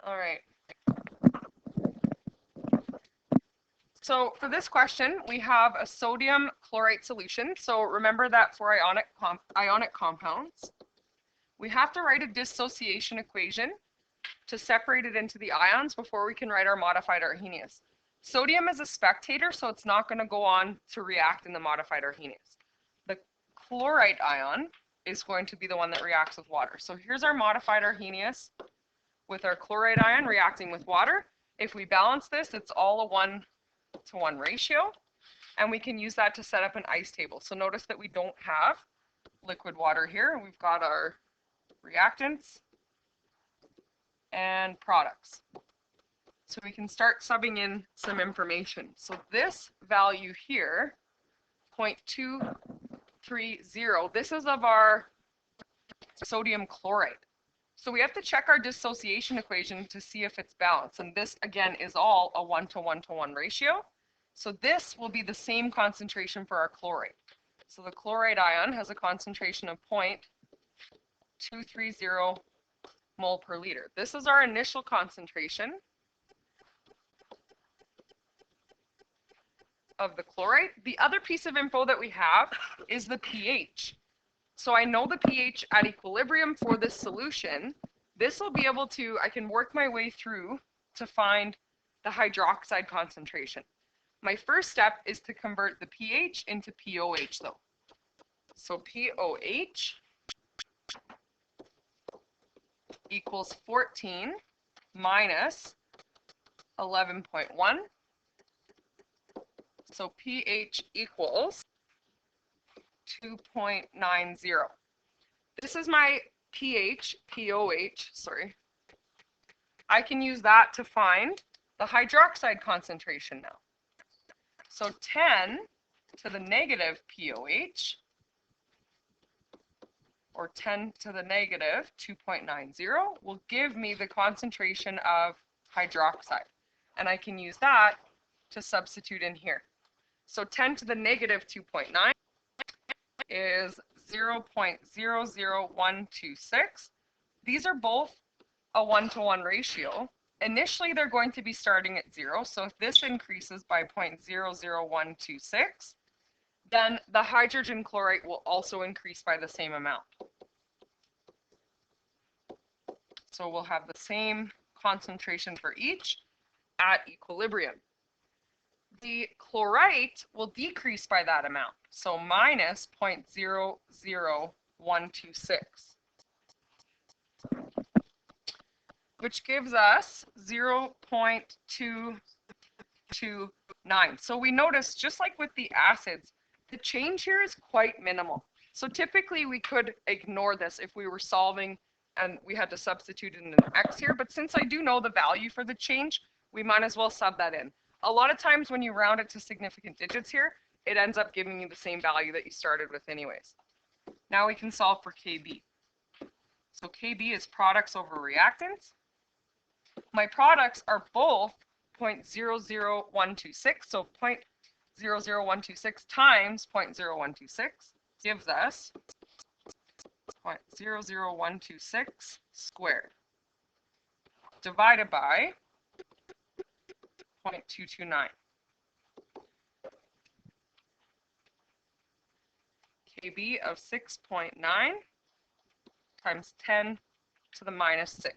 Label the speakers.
Speaker 1: All right. So for this question, we have a sodium chlorite solution. So remember that for ionic compounds, we have to write a dissociation equation to separate it into the ions before we can write our modified Arrhenius. Sodium is a spectator, so it's not going to go on to react in the modified Arrhenius. The chlorite ion is going to be the one that reacts with water. So here's our modified Arrhenius with our chloride ion reacting with water. If we balance this, it's all a 1-to-1 ratio, and we can use that to set up an ice table. So notice that we don't have liquid water here. We've got our reactants and products. So we can start subbing in some information. So this value here, 0.230, this is of our sodium chloride. So we have to check our dissociation equation to see if it's balanced. And this, again, is all a 1-to-1 ratio. So this will be the same concentration for our chloride. So the chloride ion has a concentration of 0.230 mole per liter. This is our initial concentration of the chloride. The other piece of info that we have is the pH. So I know the pH at equilibrium for this solution. This will be able to, I can work my way through to find the hydroxide concentration. My first step is to convert the pH into POH though. So POH equals 14 minus 11.1. So pH equals 2.90. This is my pH, POH, sorry. I can use that to find the hydroxide concentration now. So 10 to the negative POH, or 10 to the negative 2.90, will give me the concentration of hydroxide. And I can use that to substitute in here. So 10 to the negative 2.9 is 0.00126. These are both a 1-to-1 ratio. Initially, they're going to be starting at 0. So if this increases by 0.00126, then the hydrogen chloride will also increase by the same amount. So we'll have the same concentration for each at equilibrium. The chlorite will decrease by that amount, so minus 0.00126, which gives us 0.229. So we notice, just like with the acids, the change here is quite minimal. So typically we could ignore this if we were solving and we had to substitute in an X here, but since I do know the value for the change, we might as well sub that in. A lot of times when you round it to significant digits here, it ends up giving you the same value that you started with anyways. Now we can solve for Kb. So Kb is products over reactants. My products are both 0.00126, so 0.00126 times 0.0126 gives us 0.00126 squared divided by 0.229. Kb of 6.9 times 10 to the minus 6.